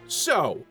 So,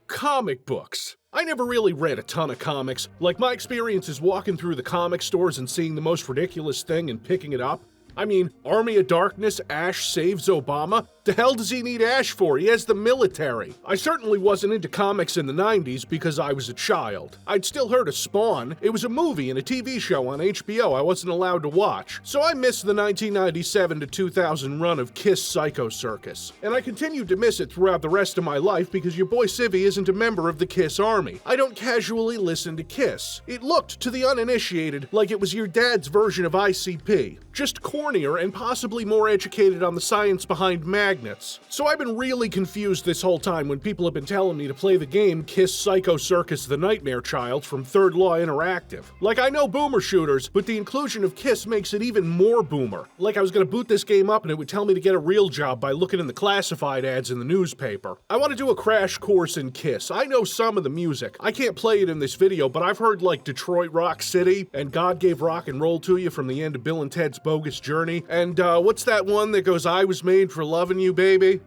comic books. I never really read a ton of comics. Like, my experience is walking through the comic stores and seeing the most ridiculous thing and picking it up. I mean, Army of Darkness, Ash saves Obama? The hell does he need Ash for? He has the military. I certainly wasn't into comics in the 90s because I was a child. I'd still heard of Spawn. It was a movie and a TV show on HBO I wasn't allowed to watch. So I missed the 1997 to 2000 run of Kiss Psycho Circus. And I continued to miss it throughout the rest of my life because your boy Civvie isn't a member of the Kiss Army. I don't casually listen to Kiss. It looked, to the uninitiated, like it was your dad's version of ICP. Just cornier and possibly more educated on the science behind magnets. So I've been really confused this whole time when people have been telling me to play the game Kiss Psycho Circus the Nightmare Child from Third Law Interactive. Like, I know boomer shooters, but the inclusion of Kiss makes it even more boomer. Like I was gonna boot this game up and it would tell me to get a real job by looking in the classified ads in the newspaper. I want to do a crash course in Kiss. I know some of the music. I can't play it in this video, but I've heard like Detroit Rock City and God Gave Rock and Roll to You from the end of Bill and Ted's Bogus Journey. And what's that one that goes, I was made for loving you, baby?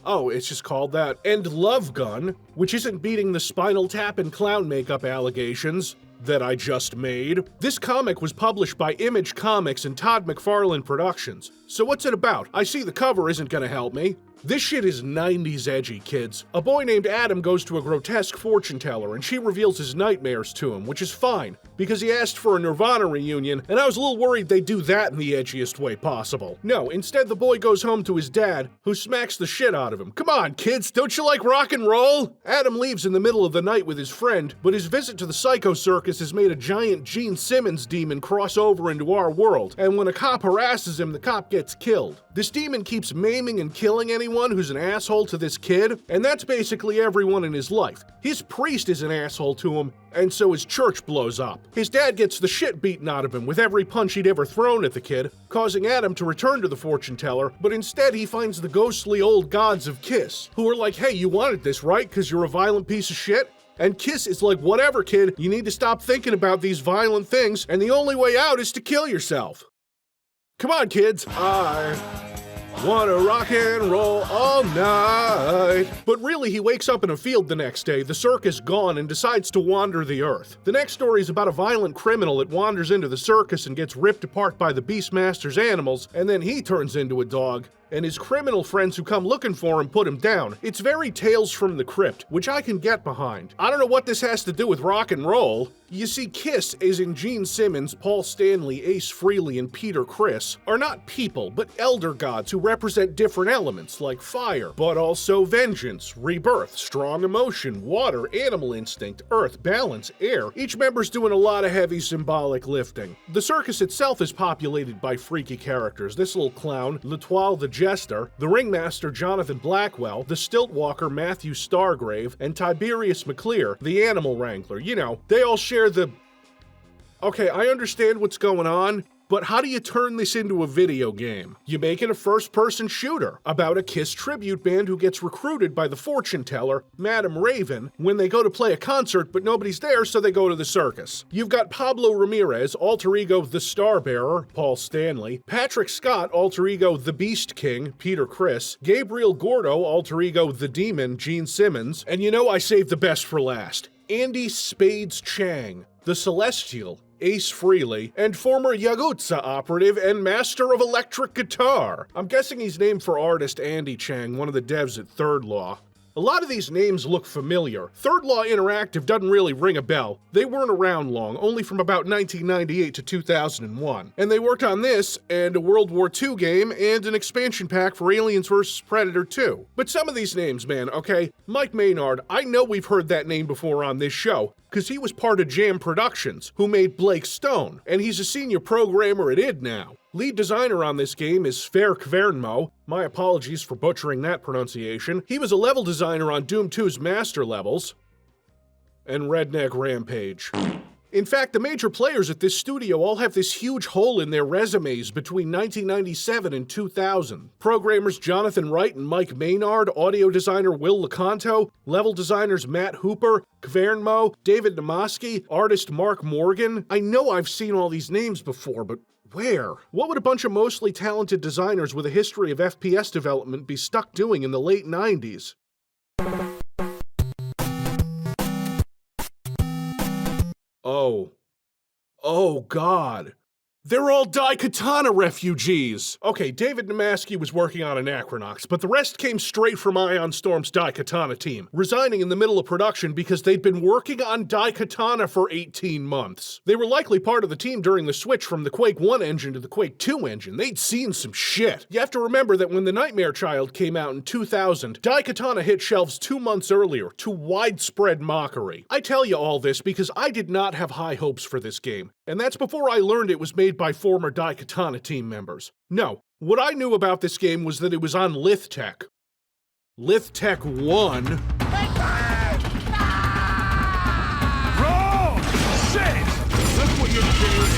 Oh, it's just called that. And Love Gun, which isn't beating the Spinal Tap and clown makeup allegations that I just made. This comic was published by Image Comics and Todd McFarlane Productions. So what's it about? I see the cover isn't gonna help me. This shit is 90s edgy, kids. A boy named Adam goes to a grotesque fortune teller and she reveals his nightmares to him, which is fine, because he asked for a Nirvana reunion, and I was a little worried they'd do that in the edgiest way possible. No, instead the boy goes home to his dad, who smacks the shit out of him. Come on, kids, don't you like rock and roll? Adam leaves in the middle of the night with his friend, but his visit to the Psycho Circus has made a giant Gene Simmons demon cross over into our world, and when a cop harasses him, the cop gets killed. This demon keeps maiming and killing anyone who's an asshole to this kid, and that's basically everyone in his life. His priest is an asshole to him, and so his church blows up. His dad gets the shit beaten out of him with every punch he'd ever thrown at the kid, causing Adam to return to the fortune teller, but instead he finds the ghostly old gods of Kiss, who are like, hey, you wanted this, right? Because you're a violent piece of shit? And Kiss is like, whatever, kid, you need to stop thinking about these violent things, and the only way out is to kill yourself. Come on, kids. I wanna rock and roll all night. But really, he wakes up in a field the next day, the circus gone, and decides to wander the earth. The next story is about a violent criminal that wanders into the circus and gets ripped apart by the Beastmaster's animals, and then he turns into a dog, and his criminal friends who come looking for him put him down. It's very Tales from the Crypt, which I can get behind. I don't know what this has to do with rock and roll. You see, Kiss, as in Gene Simmons, Paul Stanley, Ace Frehley, and Peter Criss, are not people, but elder gods who represent different elements like fire, but also vengeance, rebirth, strong emotion, water, animal instinct, earth, balance, air. Each member's doing a lot of heavy symbolic lifting. The circus itself is populated by freaky characters. This little clown, L'Etoile the Jester, the ringmaster Jonathan Blackwell, the stilt walker Matthew Stargrave, and Tiberius McClear, the animal wrangler. You know, they all share the... Okay, I understand what's going on, but how do you turn this into a video game? You make it a first-person shooter about a Kiss tribute band who gets recruited by the fortune teller, Madame Raven, when they go to play a concert but nobody's there, so they go to the circus. You've got Pablo Ramirez, alter ego The Star Bearer, Paul Stanley, Patrick Scott, alter ego The Beast King, Peter Criss, Gabriel Gordo, alter ego The Demon, Gene Simmons, and you know I saved the best for last. Andy Spades Chang, The Celestial, Ace Frehley, and former Yakuza operative and master of electric guitar. I'm guessing he's named for artist Andy Chang, one of the devs at Third Law. A lot of these names look familiar. Third Law Interactive doesn't really ring a bell. They weren't around long, only from about 1998 to 2001. And they worked on this, and a World War II game, and an expansion pack for Aliens vs. Predator 2. But some of these names, man, okay? Mike Maynard, I know we've heard that name before on this show, because he was part of Jam Productions, who made Blake Stone, and he's a senior programmer at id now. Lead designer on this game is Fer Kvernmo. My apologies for butchering that pronunciation. He was a level designer on Doom 2's Master Levels and Redneck Rampage. In fact, the major players at this studio all have this huge hole in their resumes between 1997 and 2000. Programmers Jonathan Wright and Mike Maynard, audio designer Will Lecanto, level designers Matt Hooper, Kvernmo, David Namaski, artist Mark Morgan. I know I've seen all these names before, but where? What would a bunch of mostly talented designers with a history of FPS development be stuck doing in the late 90s? Oh. Oh, God. They're all Daikatana refugees! Okay, David Namaski was working on Anachronox, but the rest came straight from Ion Storm's Daikatana team, resigning in the middle of production because they'd been working on Daikatana for 18 months. They were likely part of the team during the switch from the Quake 1 engine to the Quake 2 engine. They'd seen some shit. You have to remember that when The Nightmare Child came out in 2000, Daikatana hit shelves 2 months earlier, to widespread mockery. I tell you all this because I did not have high hopes for this game, and that's before I learned it was made by former Daikatana team members. No, what I knew about this game was that it was on Lithtech. Lithtech 1. Wrong! Shit! Look what you're doing!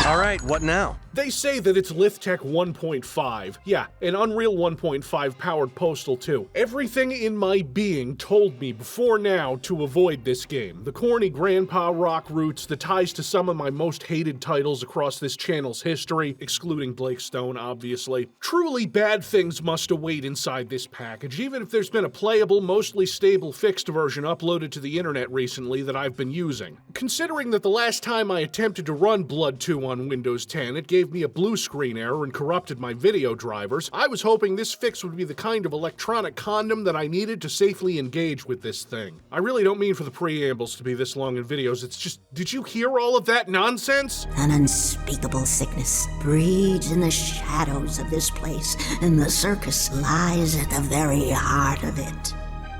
Alright, what now? They say that it's Lithtech 1.5. Yeah, an Unreal 1.5 powered Postal 2. Everything in my being told me before now to avoid this game. The corny grandpa rock roots, the ties to some of my most hated titles across this channel's history, excluding Blake Stone, obviously. Truly bad things must await inside this package, even if there's been a playable, mostly stable fixed version uploaded to the internet recently that I've been using. Considering that the last time I attempted to run Blood 2 on Windows 10, it gave me a blue screen error and corrupted my video drivers, I was hoping this fix would be the kind of electronic condom that I needed to safely engage with this thing. I really don't mean for the preambles to be this long in videos, it's just, did you hear all of that nonsense? An unspeakable sickness breeds in the shadows of this place, and the circus lies at the very heart of it.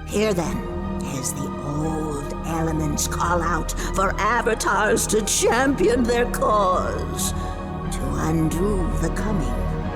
Here then, as the old elements call out for avatars to champion their cause, to undo the coming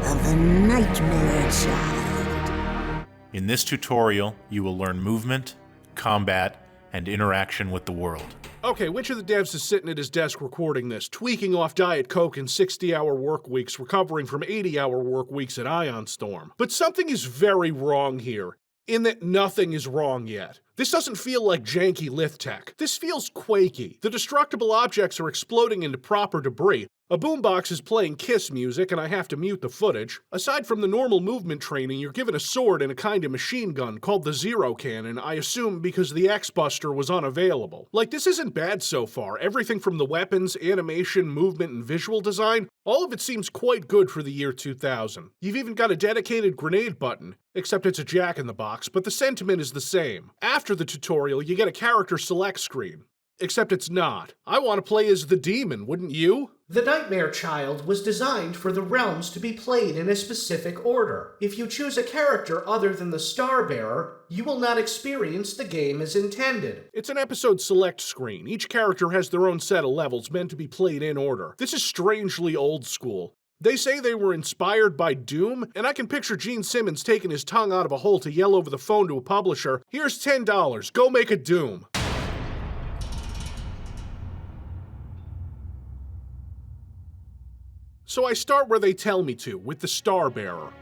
of the Nightmare Child. In this tutorial, you will learn movement, combat, and interaction with the world. Okay, which of the devs is sitting at his desk recording this, tweaking off Diet Coke and 60-hour work weeks, recovering from 80-hour work weeks at Ion Storm? But something is very wrong here, in that nothing is wrong yet. This doesn't feel like janky Lithtech. This feels quakey. The destructible objects are exploding into proper debris. A boombox is playing Kiss music, and I have to mute the footage. Aside from the normal movement training, you're given a sword and a kind of machine gun called the Zero Cannon, I assume because the X-Buster was unavailable. Like, this isn't bad so far. Everything from the weapons, animation, movement, and visual design, all of it seems quite good for the year 2000. You've even got a dedicated grenade button, except it's a jack-in-the-box, but the sentiment is the same. After the tutorial, you get a character select screen. Except it's not. I want to play as the demon, wouldn't you? The Nightmare Child was designed for the realms to be played in a specific order. If you choose a character other than the Starbearer, you will not experience the game as intended. It's an episode select screen. Each character has their own set of levels meant to be played in order. This is strangely old school. They say they were inspired by Doom, and I can picture Gene Simmons taking his tongue out of a hole to yell over the phone to a publisher, "Here's $10, go make a Doom." So I start where they tell me to, with the Starbearer.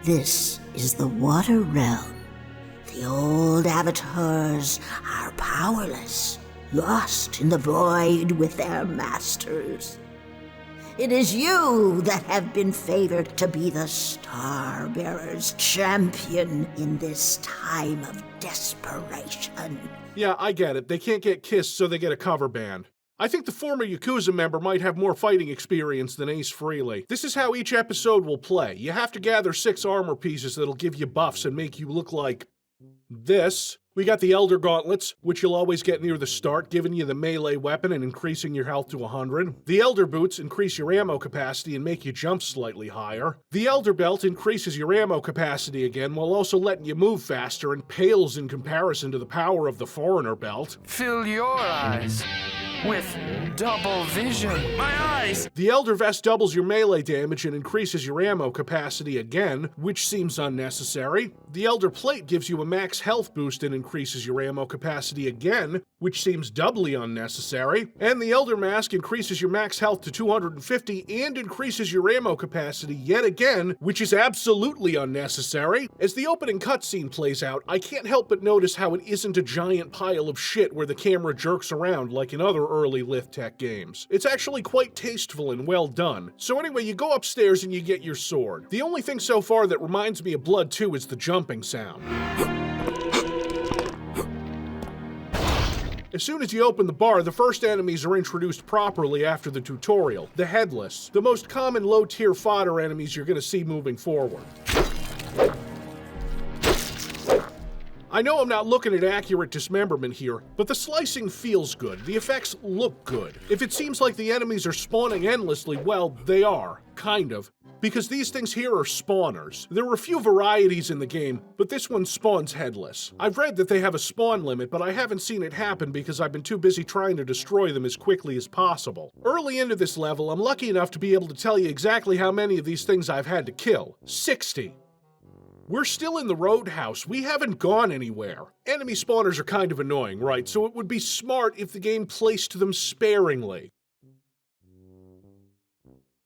This is the Water Realm. The old avatars are powerless, lost in the void with their masters. It is you that have been favored to be the Starbearer's champion in this time of desperation. Yeah, I get it. They can't get kissed, so they get a cover band. I think the former Yakuza member might have more fighting experience than Ace Frehley. This is how each episode will play. You have to gather 6 armor pieces that'll give you buffs and make you look like this. We got the Elder Gauntlets, which you'll always get near the start, giving you the melee weapon and increasing your health to 100. The Elder Boots increase your ammo capacity and make you jump slightly higher. The Elder Belt increases your ammo capacity again while also letting you move faster and pales in comparison to the power of the Foreigner Belt. Fill your eyes with double vision. My eyes! The Elder Vest doubles your melee damage and increases your ammo capacity again, which seems unnecessary. The Elder Plate gives you a max health boost and increases your ammo capacity again, which seems doubly unnecessary. And the Elder Mask increases your max health to 250 and increases your ammo capacity yet again, which is absolutely unnecessary. As the opening cutscene plays out, I can't help but notice how it isn't a giant pile of shit where the camera jerks around like in other early Lithtech games. It's actually quite tasteful and well done. So anyway, you go upstairs and you get your sword. The only thing so far that reminds me of Blood 2 is the jumping sound. As As soon as you open the bar, the first enemies are introduced properly after the tutorial. The Headless, the most common low-tier fodder enemies you're gonna see moving forward. I know I'm not looking at accurate dismemberment here, but the slicing feels good. The effects look good. If it seems like the enemies are spawning endlessly, well, they are. Kind of. Because these things here are spawners. There are a few varieties in the game, but this one spawns headless. I've read that they have a spawn limit, but I haven't seen it happen because I've been too busy trying to destroy them as quickly as possible. Early into this level, I'm lucky enough to be able to tell you exactly how many of these things I've had to kill. 60. We're still in the roadhouse. We haven't gone anywhere. Enemy spawners are kind of annoying, right? So it would be smart if the game placed them sparingly.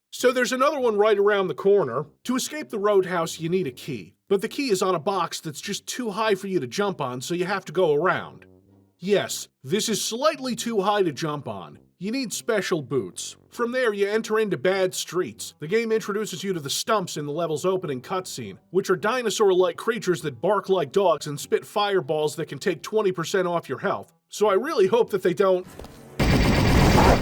So there's another one right around the corner. To escape the roadhouse, you need a key. But the key is on a box that's just too high for you to jump on, so you have to go around. Yes, this is slightly too high to jump on. You need special boots. From there, you enter into bad streets. The game introduces you to the stumps in the level's opening cutscene, which are dinosaur-like creatures that bark like dogs and spit fireballs that can take 20% off your health. So I really hope that they don't...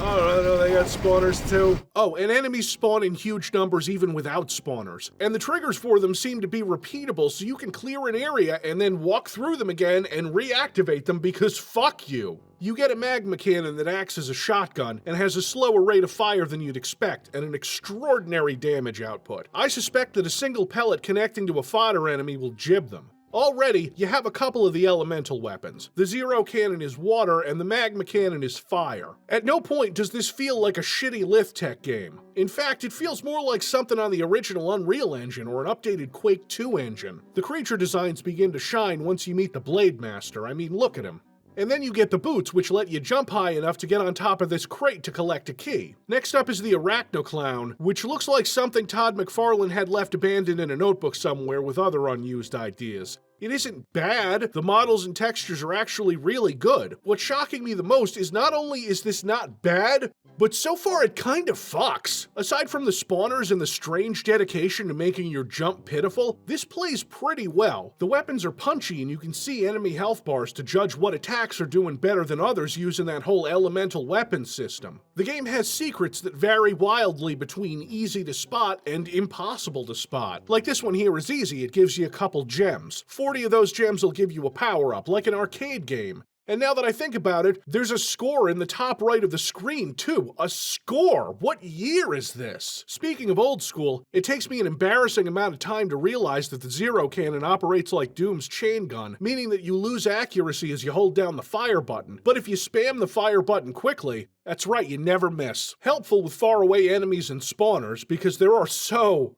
Oh, no, they got spawners too. Oh, and enemies spawn in huge numbers even without spawners. And the triggers for them seem to be repeatable, so you can clear an area and then walk through them again and reactivate them because fuck you. You get a magma cannon that acts as a shotgun and has a slower rate of fire than you'd expect and an extraordinary damage output. I suspect that a single pellet connecting to a fodder enemy will jib them. Already, you have a couple of the elemental weapons. The Zero Cannon is water and the Magma Cannon is fire. At no point does this feel like a shitty Lithtech game. In fact, it feels more like something on the original Unreal Engine or an updated Quake 2 engine. The creature designs begin to shine once you meet the Blade Master. I mean, look at him. And then you get the boots, which let you jump high enough to get on top of this crate to collect a key. Next up is the Arachnoclown, which looks like something Todd McFarlane had left abandoned in a notebook somewhere with other unused ideas. It isn't bad. The models and textures are actually really good. What's shocking me the most is not only is this not bad, but so far it kind of fucks. Aside from the spawners and the strange dedication to making your jump pitiful, this plays pretty well. The weapons are punchy and you can see enemy health bars to judge what attacks are doing better than others using that whole elemental weapon system. The game has secrets that vary wildly between easy to spot and impossible to spot. Like this one here is easy, it gives you a couple gems. 40 of those gems will give you a power-up, like an arcade game. And now that I think about it, there's a score in the top right of the screen, too. A score! What year is this? Speaking of old school, it takes me an embarrassing amount of time to realize that the Zero Cannon operates like Doom's chain gun, meaning that you lose accuracy as you hold down the fire button. But if you spam the fire button quickly, that's right, you never miss. Helpful with faraway enemies and spawners, because there are so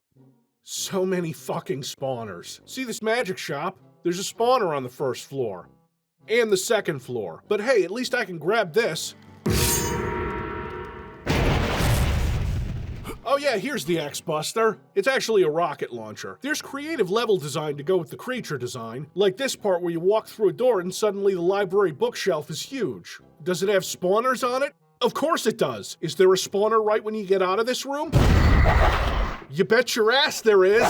many fucking spawners. See this magic shop? There's a spawner on the first floor. And the second floor. But hey, at least I can grab this. Oh yeah, here's the X-Buster. It's actually a rocket launcher. There's creative level design to go with the creature design, like this part where you walk through a door and suddenly the library bookshelf is huge. Does it have spawners on it? Of course it does. Is there a spawner right when you get out of this room? You bet your ass there is.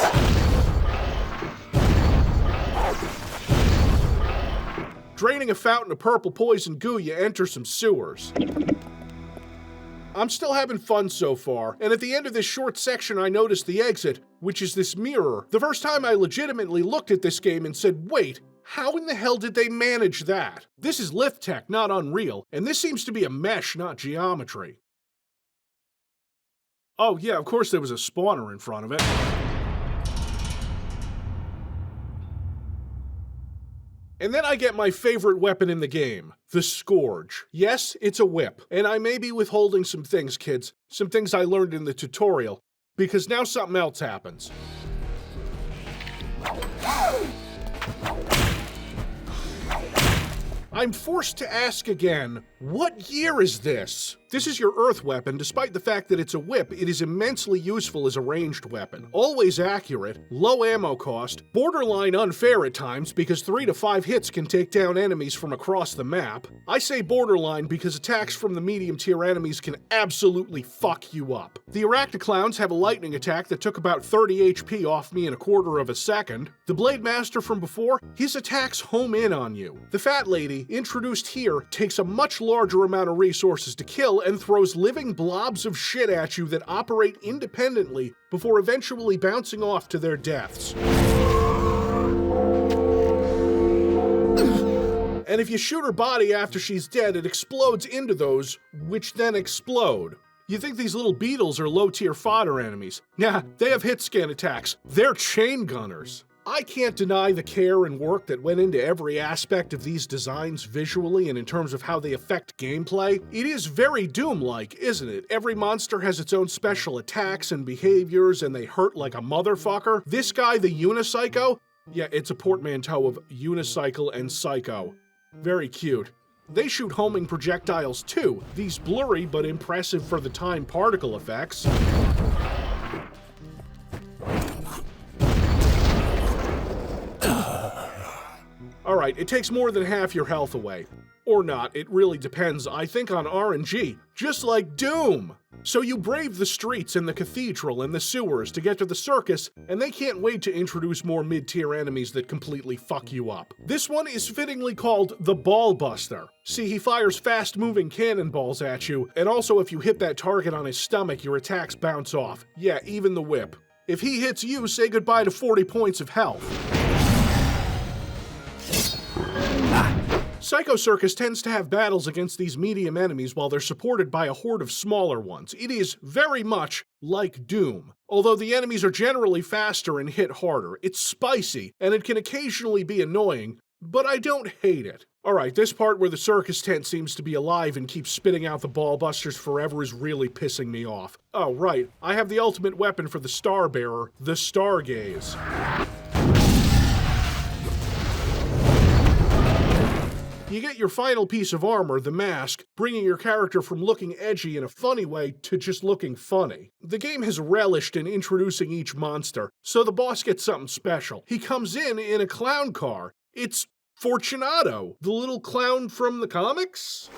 Draining a fountain of purple poison goo, you enter some sewers. I'm still having fun so far, and at the end of this short section I noticed the exit, which is this mirror. The first time I legitimately looked at this game and said, wait, how in the hell did they manage that? This is Lithtech, not Unreal, and this seems to be a mesh, not geometry. Oh yeah, of course there was a spawner in front of it. And then I get my favorite weapon in the game, the Scourge. Yes, it's a whip, and I may be withholding some things, kids, some things I learned in the tutorial, because now something else happens. I'm forced to ask again, what year is this? This is your earth weapon. Despite the fact that it's a whip, it is immensely useful as a ranged weapon. Always accurate, low ammo cost, borderline unfair at times because 3 to 5 hits can take down enemies from across the map. I say borderline because attacks from the medium tier enemies can absolutely fuck you up. The Arachniclowns have a lightning attack that took about 30 HP off me in a quarter of a second. The Blade Master from before, his attacks home in on you. The Fat Lady, introduced here, takes a much larger amount of resources to kill and throws living blobs of shit at you that operate independently before eventually bouncing off to their deaths. And if you shoot her body after she's dead, it explodes into those, which then explode. You think these little beetles are low-tier fodder enemies. Nah, they have hit scan attacks. They're chain gunners. I can't deny the care and work that went into every aspect of these designs visually and in terms of how they affect gameplay. It is very Doom-like, isn't it? Every monster has its own special attacks and behaviors, and they hurt like a motherfucker. This guy, the Unipsycho, yeah, it's a portmanteau of unicycle and psycho. Very cute. They shoot homing projectiles too, these blurry but impressive for the time particle effects. Alright, it takes more than half your health away. Or not, it really depends, I think, on RNG. Just like Doom! So you brave the streets and the cathedral and the sewers to get to the circus, and they can't wait to introduce more mid-tier enemies that completely fuck you up. This one is fittingly called the Ball Buster. See, he fires fast-moving cannonballs at you, and also if you hit that target on his stomach, your attacks bounce off. Yeah, even the whip. If he hits you, say goodbye to 40 points of health. Psycho Circus tends to have battles against these medium enemies while they're supported by a horde of smaller ones. It is very much like Doom. Although the enemies are generally faster and hit harder, it's spicy, and it can occasionally be annoying, but I don't hate it. Alright, this part where the circus tent seems to be alive and keeps spitting out the ball busters forever is really pissing me off. Oh, right, I have the ultimate weapon for the Star Bearer, the Stargaze. You get your final piece of armor, the mask, bringing your character from looking edgy in a funny way to just looking funny. The game has relished in introducing each monster, so the boss gets something special. He comes in a clown car. It's Fortunato, the little clown from the comics?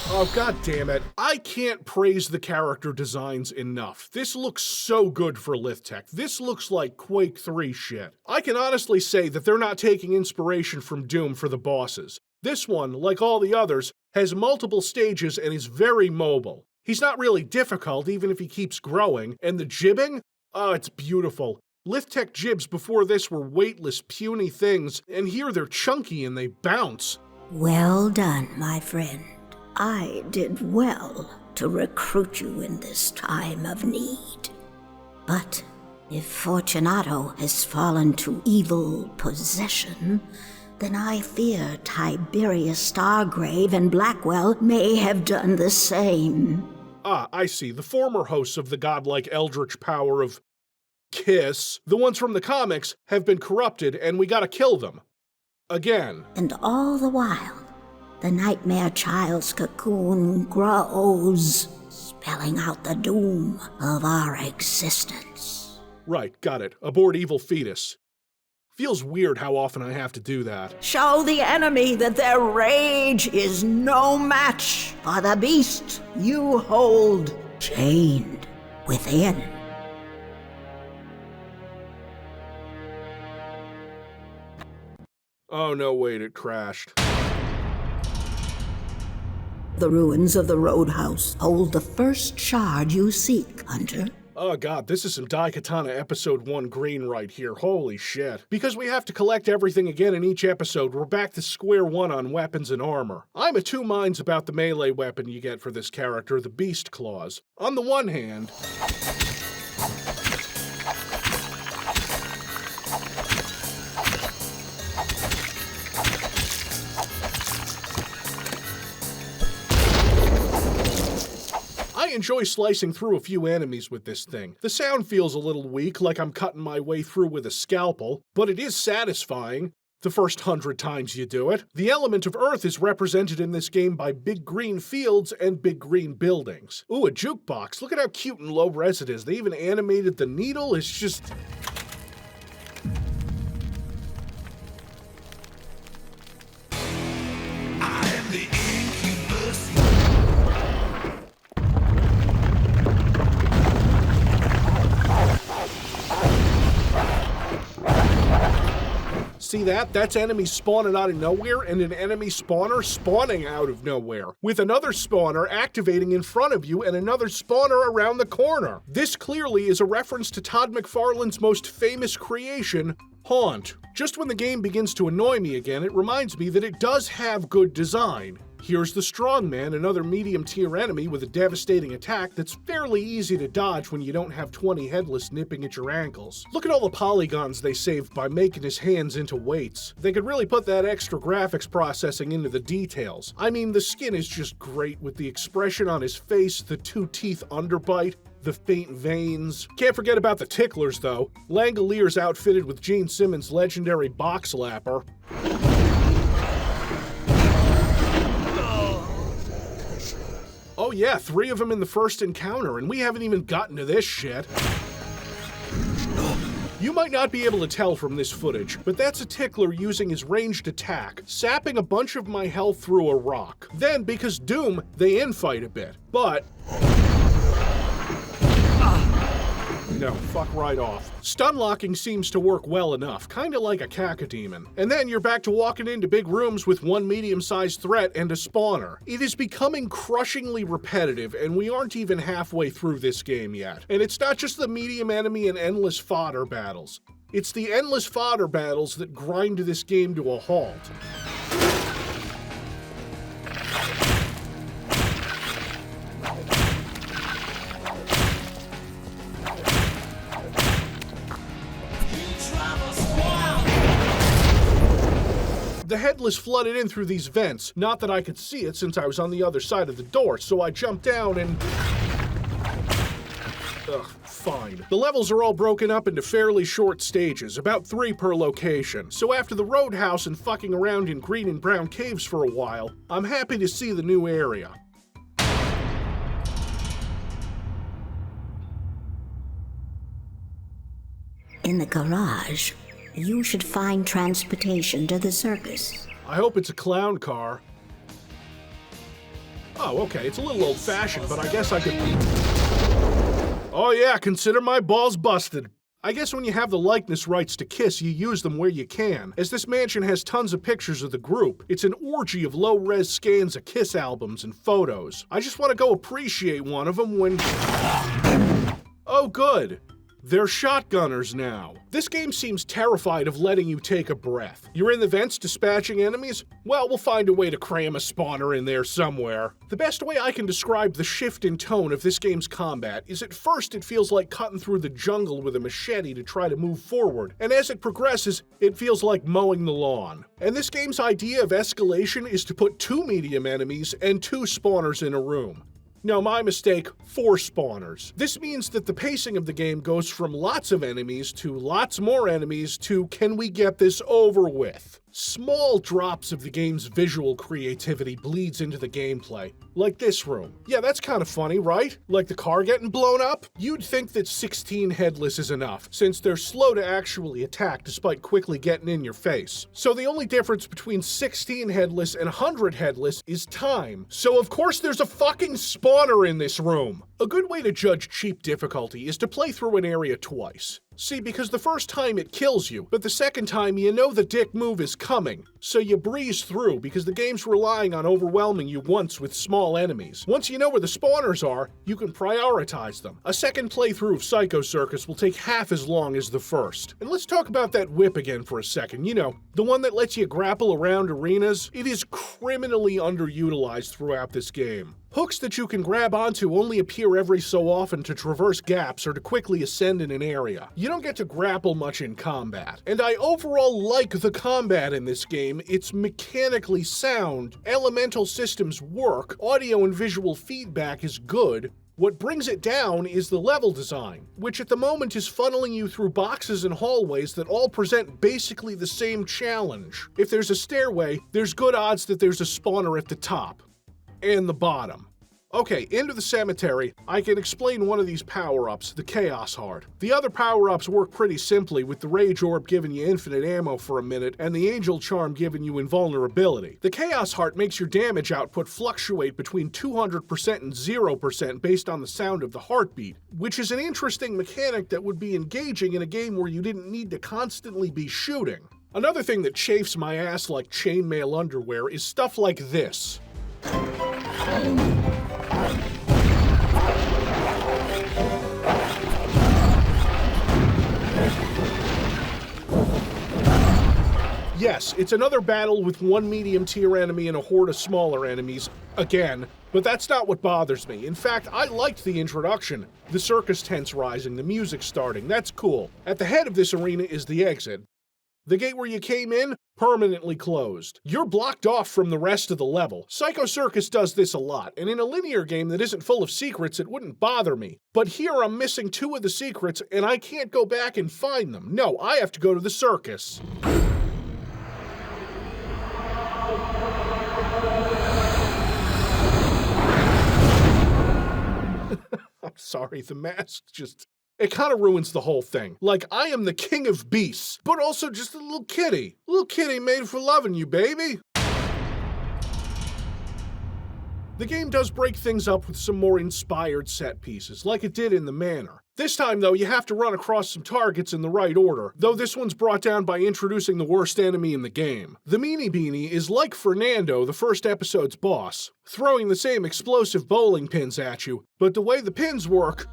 Oh, god damn it. I can't praise the character designs enough. This looks so good for Lithtech. This looks like Quake 3 shit. I can honestly say that they're not taking inspiration from Doom for the bosses. This one, like all the others, has multiple stages and is very mobile. He's not really difficult, even if he keeps growing, and the jibbing? Oh, it's beautiful. Lithtech jibs before this were weightless, puny things, and here they're chunky and they bounce. Well done, my friend. I did well to recruit you in this time of need. But if Fortunato has fallen to evil possession, then I fear Tiberius Stargrave and Blackwell may have done the same. Ah, I see. The former hosts of the godlike eldritch power of Kiss, the ones from the comics, have been corrupted and we gotta kill them. Again. And all the while, the Nightmare Child's cocoon grows, spelling out the doom of our existence. Right, got it. Abort evil fetus. Feels weird how often I have to do that. Show the enemy that their rage is no match for the beast you hold chained within. Oh no, wait, it crashed. The ruins of the Roadhouse hold the first shard you seek, Hunter. Oh god, this is some Daikatana Episode 1 green right here, holy shit. Because we have to collect everything again in each episode, we're back to square one on weapons and armor. I'm of two minds about the melee weapon you get for this character, the Beast Claws. On the one hand, I enjoy slicing through a few enemies with this thing. The sound feels a little weak, like I'm cutting my way through with a scalpel, but it is satisfying. The first 100 times you do it. The element of Earth is represented in this game by big green fields and big green buildings. Ooh, a jukebox. Look at how cute and low res it is. They even animated the needle. It's just... See that? That's enemies spawning out of nowhere and an enemy spawner spawning out of nowhere, with another spawner activating in front of you and another spawner around the corner. This clearly is a reference to Todd McFarlane's most famous creation, Haunt. Just when the game begins to annoy me again, it reminds me that it does have good design. Here's the Strongman, another medium-tier enemy with a devastating attack that's fairly easy to dodge when you don't have 20 headless nipping at your ankles. Look at all the polygons they saved by making his hands into weights. They could really put that extra graphics processing into the details. I mean, the skin is just great with the expression on his face, the two-teeth underbite, the faint veins. Can't forget about the ticklers, though. Langalier's outfitted with Gene Simmons' legendary box lapper. Oh yeah, 3 of them in the first encounter, and we haven't even gotten to this shit. You might not be able to tell from this footage, but that's a tickler using his ranged attack, sapping a bunch of my health through a rock. Then, because Doom, they infight a bit, but... No, fuck right off. Stun locking seems to work well enough, kinda like a cacodemon. And then you're back to walking into big rooms with one medium-sized threat and a spawner. It is becoming crushingly repetitive, and we aren't even halfway through this game yet. And it's not just the medium enemy and endless fodder battles. It's the endless fodder battles that grind this game to a halt. The headless flooded in through these vents. Not that I could see it since I was on the other side of the door, so I jumped down and... Ugh, fine. The levels are all broken up into fairly short stages, about 3 per location. So after the roadhouse and fucking around in green and brown caves for a while, I'm happy to see the new area. In the garage, you should find transportation to the circus. I hope it's a clown car. Oh, okay, it's a little old-fashioned, but I guess I could... Oh yeah, consider my balls busted. I guess when you have the likeness rights to Kiss, you use them where you can. As this mansion has tons of pictures of the group, it's an orgy of low-res scans of Kiss albums and photos. I just want to go appreciate one of them when... Oh good. They're shotgunners now. This game seems terrified of letting you take a breath. You're in the vents dispatching enemies? Well, we'll find a way to cram a spawner in there somewhere. The best way I can describe the shift in tone of this game's combat is at first it feels like cutting through the jungle with a machete to try to move forward, and as it progresses, it feels like mowing the lawn. And this game's idea of escalation is to put 2 medium enemies and 2 spawners in a room. No, my mistake, 4 spawners. This means that the pacing of the game goes from lots of enemies to lots more enemies to can we get this over with? Small drops of the game's visual creativity bleeds into the gameplay. Like this room. Yeah, that's kind of funny, right? Like the car getting blown up? You'd think that 16 headless is enough, since they're slow to actually attack despite quickly getting in your face. So the only difference between 16 headless and 100 headless is time. So of course there's a fucking spawner in this room. A good way to judge cheap difficulty is to play through an area twice. See, because the first time it kills you, but the second time you know the dick move is coming, so you breeze through because the game's relying on overwhelming you once with small enemies. Once you know where the spawners are, you can prioritize them. A second playthrough of Psycho Circus will take half as long as the first. And let's talk about that whip again for a second. You know, the one that lets you grapple around arenas. It is criminally underutilized throughout this game. Hooks that you can grab onto only appear every so often to traverse gaps or to quickly ascend in an area. You don't get to grapple much in combat. And I overall like the combat in this game. It's mechanically sound, elemental systems work, audio and visual feedback is good, What brings it down is the level design, which at the moment is funneling you through boxes and hallways that all present basically the same challenge. If there's a stairway, there's good odds that there's a spawner at the top. And the bottom. Okay, into the cemetery, I can explain one of these power-ups, the Chaos Heart. The other power-ups work pretty simply, with the Rage Orb giving you infinite ammo for a minute, and the Angel Charm giving you invulnerability. The Chaos Heart makes your damage output fluctuate between 200% and 0% based on the sound of the heartbeat, which is an interesting mechanic that would be engaging in a game where you didn't need to constantly be shooting. Another thing that chafes my ass like chainmail underwear is stuff like this. Yes, it's another battle with one medium-tier enemy and a horde of smaller enemies, again, but that's not what bothers me. In fact, I liked the introduction. The circus tents rising, the music starting, that's cool. At the head of this arena is the exit. The gate where you came in, permanently closed. You're blocked off from the rest of the level. Psycho Circus does this a lot, and in a linear game that isn't full of secrets, it wouldn't bother me. But here I'm missing 2 of the secrets, and I can't go back and find them. No, I have to go to the circus. I'm sorry, the mask just... It kind of ruins the whole thing. Like, I am the king of beasts, but also just a little kitty. A little kitty made for loving you, baby. The game does break things up with some more inspired set pieces, like it did in The Manor. This time, though, you have to run across some targets in the right order, though this one's brought down by introducing the worst enemy in the game. The Meanie Beanie is like Fernando, the first episode's boss, throwing the same explosive bowling pins at you, but the way the pins work...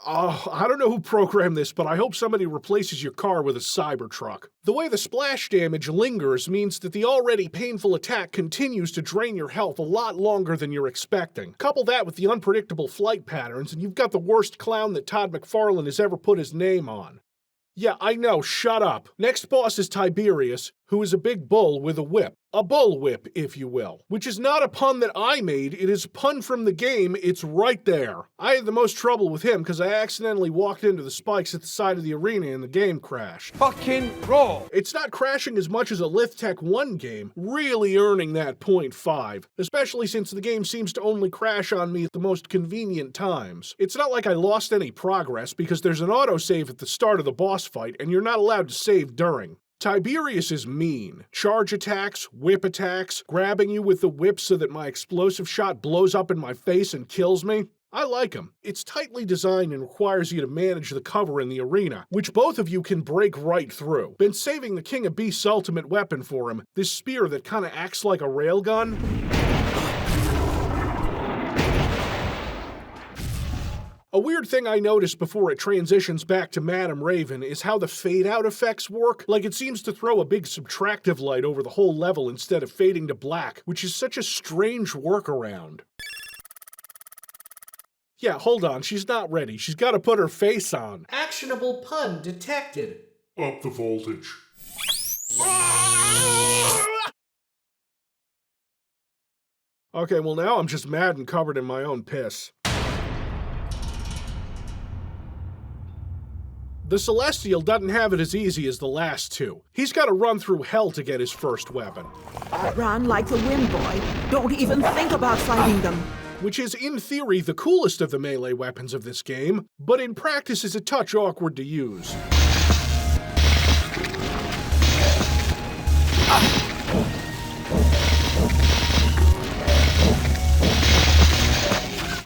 I don't know who programmed this, but I hope somebody replaces your car with a Cybertruck. The way the splash damage lingers means that the already painful attack continues to drain your health a lot longer than you're expecting. Couple that with the unpredictable flight patterns, and you've got the worst clown that Todd McFarlane has ever put his name on. Yeah, I know, shut up. Next boss is Tiberius, who is a big bull with a whip. A bullwhip, if you will. Which is not a pun that I made, it is a pun from the game, it's right there. I had the most trouble with him because I accidentally walked into the spikes at the side of the arena and the game crashed. Fucking roll! It's not crashing as much as a Lithtech 1 game, really earning that 0.5, especially since the game seems to only crash on me at the most convenient times. It's not like I lost any progress because there's an autosave at the start of the boss fight and you're not allowed to save during. Tiberius is mean. Charge attacks, whip attacks, grabbing you with the whip so that my explosive shot blows up in my face and kills me. I like him. It's tightly designed and requires you to manage the cover in the arena, which both of you can break right through. Been saving the King of Beasts' ultimate weapon for him, this spear that kinda acts like a railgun. A weird thing I noticed before it transitions back to Madame Raven is how the fade-out effects work. Like, it seems to throw a big subtractive light over the whole level instead of fading to black, which is such a strange workaround. Yeah, hold on, she's not ready. She's gotta put her face on. Actionable pun detected. Up the voltage. Okay, well now I'm just mad and covered in my own piss. The Celestial doesn't have it as easy as the last 2. He's got to run through hell to get his first weapon. Run like the wind, boy. Don't even think about fighting them. Which is, in theory, the coolest of the melee weapons of this game, but in practice is a touch awkward to use.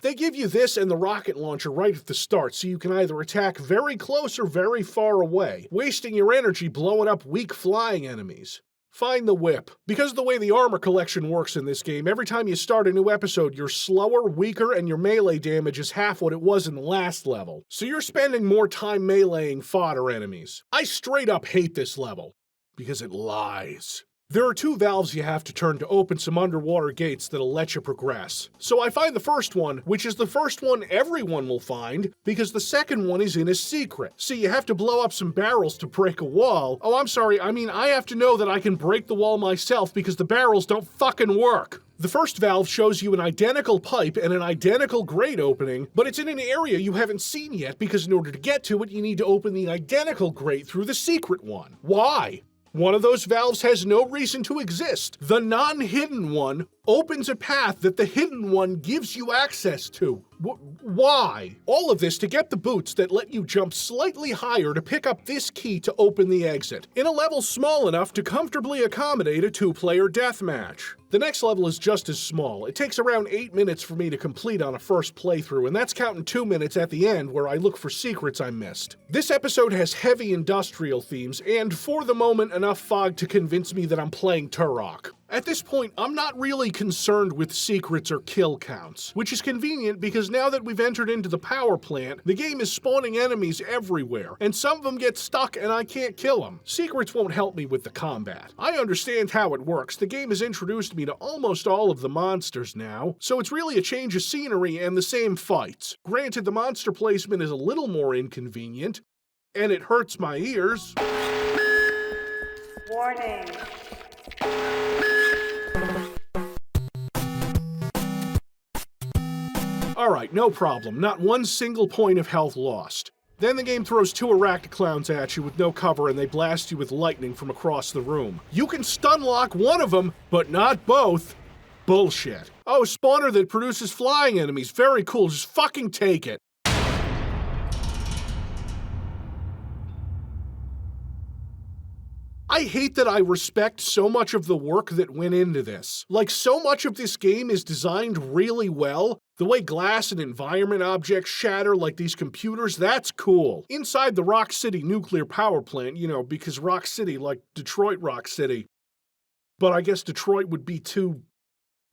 They give you this and the rocket launcher right at the start, so you can either attack very close or very far away, wasting your energy blowing up weak flying enemies. Find the whip. Because of the way the armor collection works in this game, every time you start a new episode, you're slower, weaker, and your melee damage is half what it was in the last level. So you're spending more time meleeing fodder enemies. I straight up hate this level, because it lies. There are 2 valves you have to turn to open some underwater gates that'll let you progress. So I find the first one, which is the first one everyone will find, because the second one is in a secret. See, you have to blow up some barrels to break a wall. Oh, I'm sorry, I mean I have to know that I can break the wall myself because the barrels don't fucking work. The first valve shows you an identical pipe and an identical grate opening, but it's in an area you haven't seen yet because in order to get to it, you need to open the identical grate through the secret one. Why? One of those valves has no reason to exist. The non-hidden one opens a path that the hidden one gives you access to. Why? All of this to get the boots that let you jump slightly higher to pick up this key to open the exit, in a level small enough to comfortably accommodate a 2-player deathmatch. The next level is just as small. It takes around 8 minutes for me to complete on a first playthrough, and that's counting 2 minutes at the end where I look for secrets I missed. This episode has heavy industrial themes, and for the moment enough fog to convince me that I'm playing Turok. At this point, I'm not really concerned with secrets or kill counts, which is convenient because now that we've entered into the power plant, the game is spawning enemies everywhere, and some of them get stuck and I can't kill them. Secrets won't help me with the combat. I understand how it works. The game has introduced me to almost all of the monsters now, so it's really a change of scenery and the same fights. Granted, the monster placement is a little more inconvenient, and it hurts my ears. Warning. Alright, no problem. Not one single point of health lost. Then the game throws 2 arachniclowns at you with no cover and they blast you with lightning from across the room. You can stun lock one of them, but not both. Bullshit. Oh, spawner that produces flying enemies. Very cool. Just fucking take it. I hate that I respect so much of the work that went into this. Like, so much of this game is designed really well. The way glass and environment objects shatter like these computers, that's cool. Inside the Rock City nuclear power plant, you know, because Rock City, like Detroit Rock City. But I guess Detroit would be too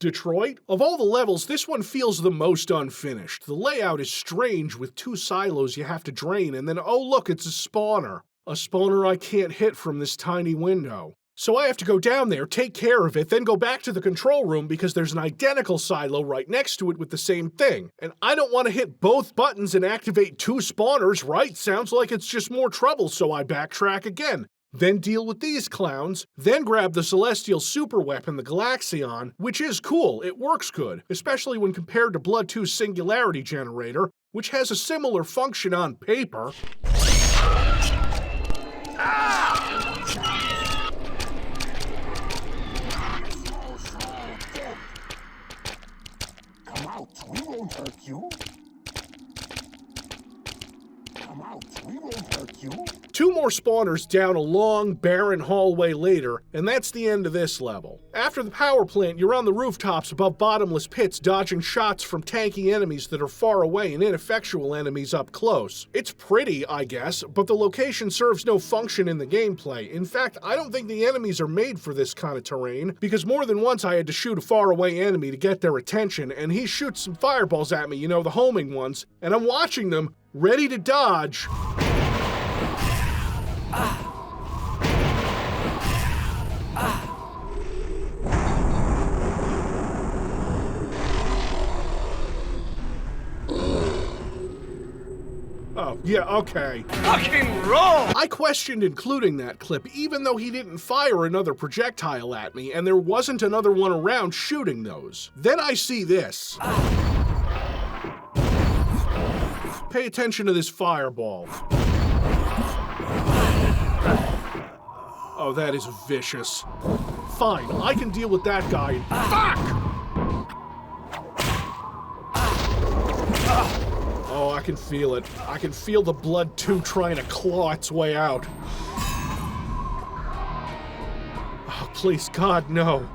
Detroit? Of all the levels, this one feels the most unfinished. The layout is strange with 2 silos you have to drain, and then, oh look, it's a spawner. A spawner I can't hit from this tiny window. So I have to go down there, take care of it, then go back to the control room because there's an identical silo right next to it with the same thing. And I don't want to hit both buttons and activate 2 spawners, right? Sounds like it's just more trouble, so I backtrack again. Then deal with these clowns, then grab the celestial super weapon, the Galaxion, which is cool, it works good, especially when compared to Blood 2's Singularity Generator, which has a similar function on paper. Come out, we won't hurt you. Come out, we won't hurt you. 2 more spawners down a long, barren hallway later, and that's the end of this level. After the power plant, you're on the rooftops above bottomless pits dodging shots from tanky enemies that are far away and ineffectual enemies up close. It's pretty, I guess, but the location serves no function in the gameplay. In fact, I don't think the enemies are made for this kind of terrain, because more than once I had to shoot a faraway enemy to get their attention, and he shoots some fireballs at me, you know, the homing ones, and I'm watching them, ready to dodge. Oh, yeah, okay. Fucking roll! I questioned including that clip, even though he didn't fire another projectile at me, and there wasn't another one around shooting those. Then I see this. Pay attention to this fireball. Oh, that is vicious. Fine, I can deal with that guy. Fuck! Oh, I can feel it. I can feel the blood too trying to claw its way out. Oh, please, God, no.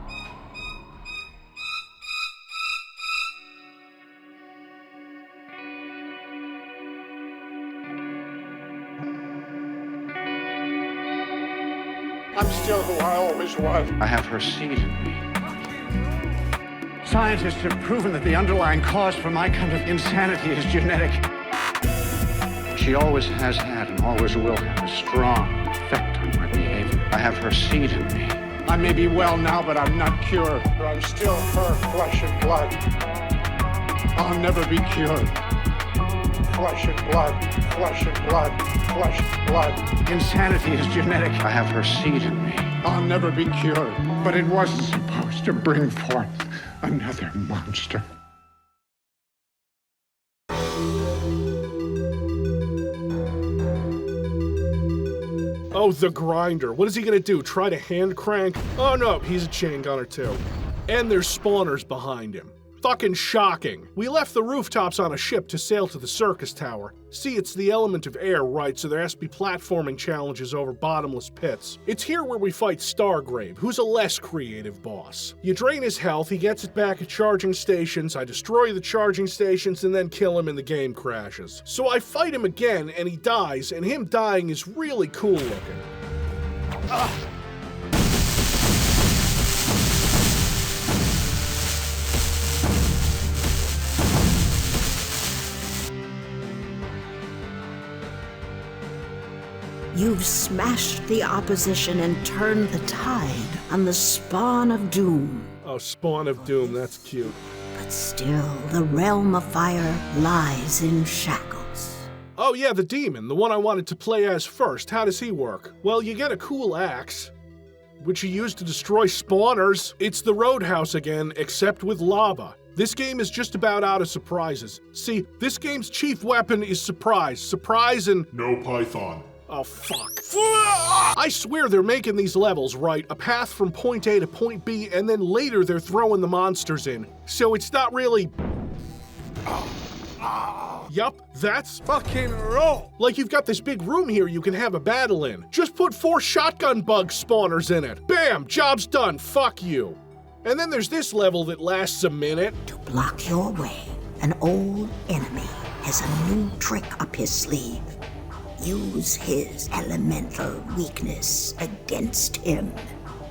I'm still who I always was. I have her seed in me. Scientists have proven that the underlying cause for my kind of insanity is genetic. She always has had and always will have a strong effect on my behavior. I have her seed in me. I may be well now, but I'm not cured. But I'm still her flesh and blood. I'll never be cured. Flesh and blood, flesh and blood, flesh and blood. Insanity is genetic. I have her seed in me. I'll never be cured. but it wasn't supposed to bring forth another monster. Oh, the grinder. What is he gonna do? Try to hand crank? Oh no, he's a chain gunner too. And there's spawners behind him. Fucking shocking. We left the rooftops on a ship to sail to the circus tower. See, it's the element of air, right, so there has to be platforming challenges over bottomless pits. It's here where we fight Stargrave, who's a less creative boss. You drain his health, he gets it back at charging stations, I destroy the charging stations, and then kill him and the game crashes. So I fight him again, and he dies, and him dying is really cool looking. You've smashed the opposition and turned the tide on the spawn of doom. Oh, Spawn of Doom, that's cute. But still, the realm of fire lies in shackles. Oh yeah, the demon, the one I wanted to play as first. How does he work? Well, you get a cool axe, which you use to destroy spawners. It's the Roadhouse again, except with lava. This game is just about out of surprises. See, this game's chief weapon is surprise. Surprise and... No Python. Oh, fuck. I swear they're making these levels, right? A path from point A to point B, and then later they're throwing the monsters in. So it's not really... Yup, that's fucking raw. Like you've got this big room here you can have a battle in. Just put 4 shotgun bug spawners in it. Bam, job's done, fuck you. And then there's this level that lasts a minute. To block your way, an old enemy has a new trick up his sleeve. Use his elemental weakness against him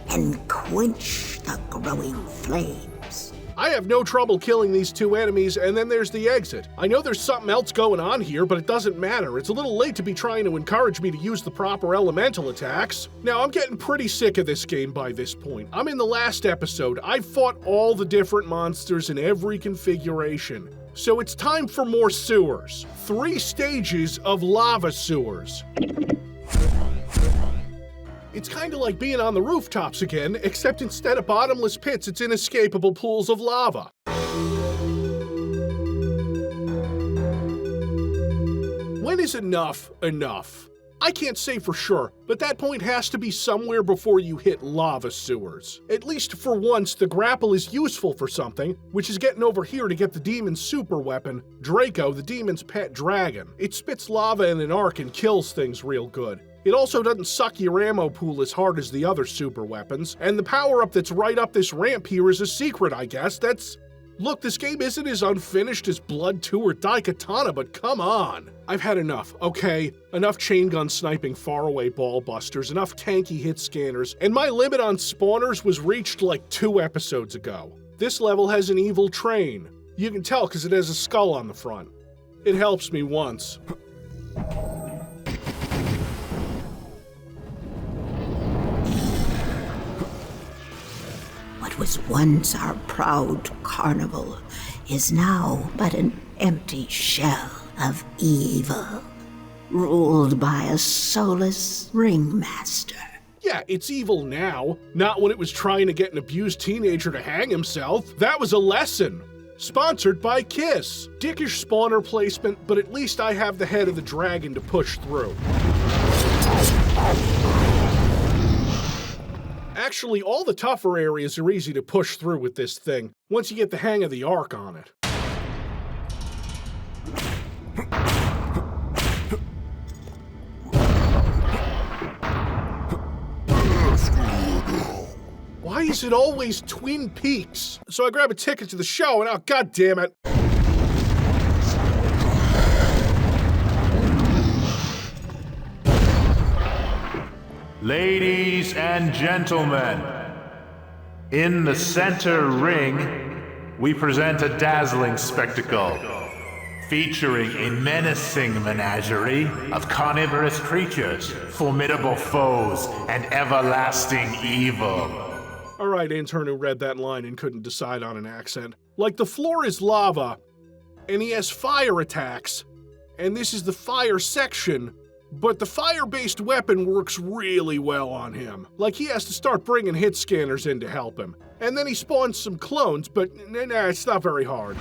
and quench the growing flames. I have no trouble killing these 2 enemies, and then there's the exit. I know there's something else going on here, but it doesn't matter. It's a little late to be trying to encourage me to use the proper elemental attacks. Now, I'm getting pretty sick of this game by this point. I'm in the last episode. I've fought all the different monsters in every configuration. So it's time for more sewers. 3 stages of lava sewers. It's kinda like being on the rooftops again, except instead of bottomless pits, it's inescapable pools of lava. When is enough enough? I can't say for sure, but that point has to be somewhere before you hit lava sewers. At least for once, the grapple is useful for something, which is getting over here to get the demon's super weapon, Draco, the demon's pet dragon. It spits lava in an arc and kills things real good. It also doesn't suck your ammo pool as hard as the other super weapons, and the power-up that's right up this ramp here is a secret, I guess. Look, this game isn't as unfinished as Blood 2 or Daikatana, but come on! I've had enough, okay? Enough chain gun sniping faraway ball busters, enough tanky hit scanners, and my limit on spawners was reached like 2 episodes ago. This level has an evil train. You can tell because it has a skull on the front. It helps me once. What was once our proud carnival is now but an empty shell of evil, ruled by a soulless ringmaster. Yeah, it's evil now, not when it was trying to get an abused teenager to hang himself. That was a lesson. Sponsored by Kiss. Dickish spawner placement, but at least I have the head of the dragon to push through. Actually, all the tougher areas are easy to push through with this thing, once you get the hang of the arc on it. Why is it always Twin Peaks? So I grab a ticket to the show and oh, god damn it. Ladies and gentlemen, in the center ring, we present a dazzling spectacle featuring a menacing menagerie of carnivorous creatures, formidable foes, and everlasting evil. Alright, intern who read that line and couldn't decide on an accent. Like, the floor is lava, and he has fire attacks, and this is the fire section, But the fire-based weapon works really well on him. Like, he has to start bringing hit scanners in to help him. And then he spawns some clones, but nah, it's not very hard.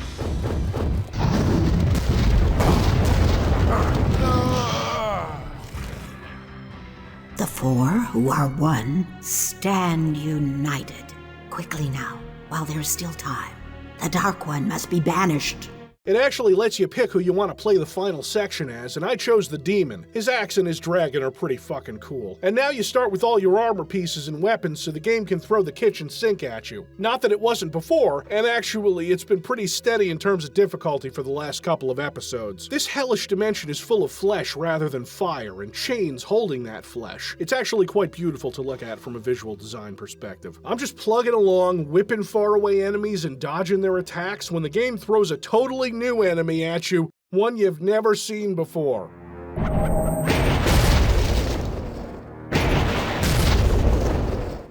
The four who are one stand united. Quickly now, while there is still time. The Dark One must be banished. It actually lets you pick who you want to play the final section as, and I chose the Demon. His axe and his dragon are pretty fucking cool. And now you start with all your armor pieces and weapons so the game can throw the kitchen sink at you. Not that it wasn't before, and actually it's been pretty steady in terms of difficulty for the last couple of episodes. This hellish dimension is full of flesh rather than fire, and chains holding that flesh. It's actually quite beautiful to look at from a visual design perspective. I'm just plugging along, whipping faraway enemies and dodging their attacks when the game throws a totally new enemy at you, one you've never seen before.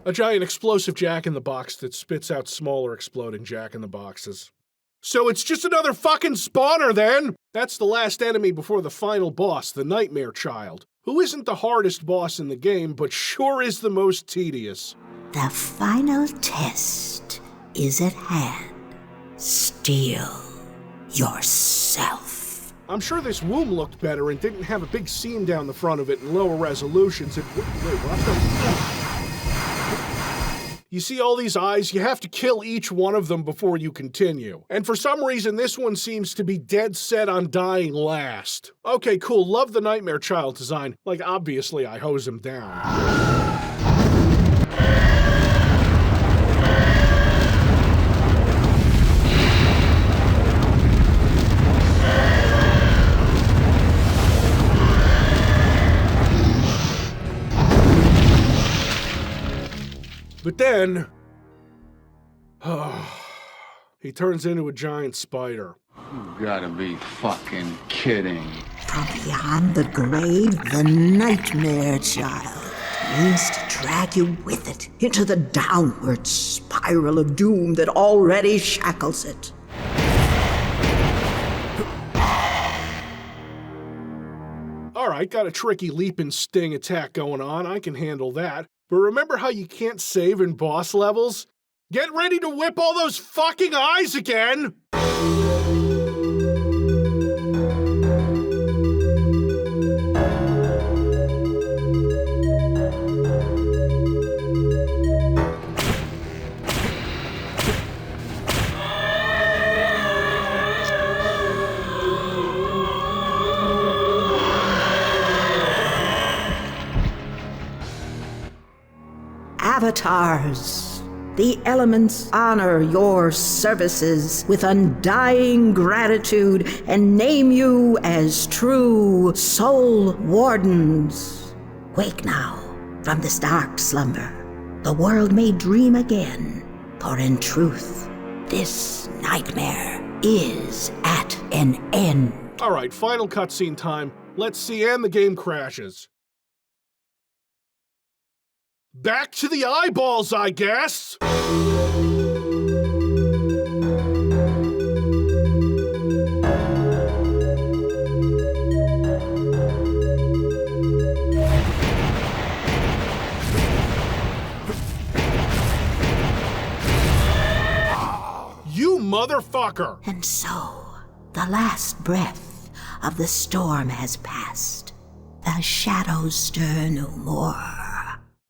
A giant explosive jack-in-the-box that spits out smaller exploding jack-in-the-boxes. So it's just another fucking spawner then! That's the last enemy before the final boss, the Nightmare Child, who isn't the hardest boss in the game, but sure is the most tedious. The final test is at hand. Steel yourself. I'm sure this womb looked better and didn't have a big seam down the front of it in lower resolutions. Wait, what the? You see all these eyes? You have to kill each one of them before you continue. And for some reason, this one seems to be dead set on dying last. Okay, cool. Love the Nightmare Child design. Like, obviously, I hose him down. But then, he turns into a giant spider. You gotta be fucking kidding. From beyond the grave, the Nightmare Child means to drag you with it into the downward spiral of doom that already shackles it. Alright, got a tricky leap and sting attack going on. I can handle that. But remember how you can't save in boss levels? Get ready to whip all those fucking eyes again! Avatars. The elements honor your services with undying gratitude and name you as true soul wardens. Wake now from this dark slumber. The world may dream again, for in truth, this nightmare is at an end. Alright, final cutscene time. Let's see, and the game crashes. Back to the eyeballs, I guess! You motherfucker! And so, the last breath of the storm has passed. The shadows stir no more.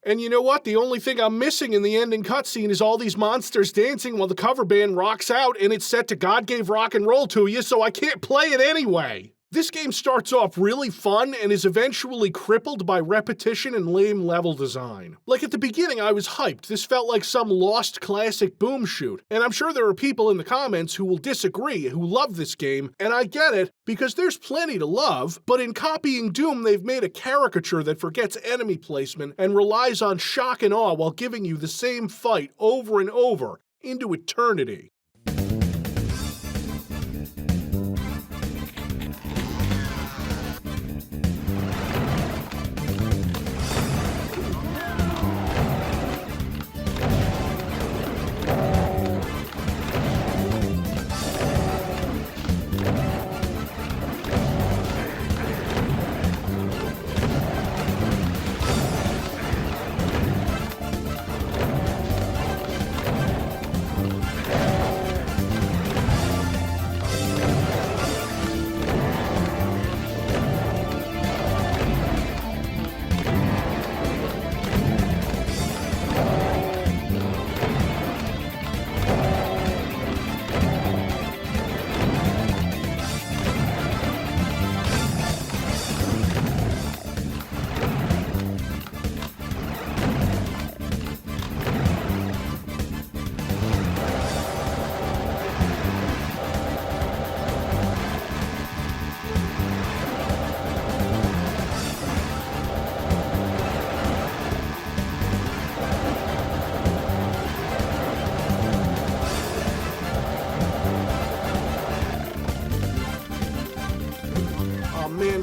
And you know what? The only thing I'm missing in the ending cutscene is all these monsters dancing while the cover band rocks out, and it's set to God Gave Rock and Roll to You, so I can't play it anyway. This game starts off really fun and is eventually crippled by repetition and lame level design. Like at the beginning, I was hyped. This felt like some lost classic boom shoot. And I'm sure there are people in the comments who will disagree, who love this game, and I get it, because there's plenty to love, but in copying Doom, they've made a caricature that forgets enemy placement and relies on shock and awe while giving you the same fight over and over into eternity.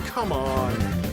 come on.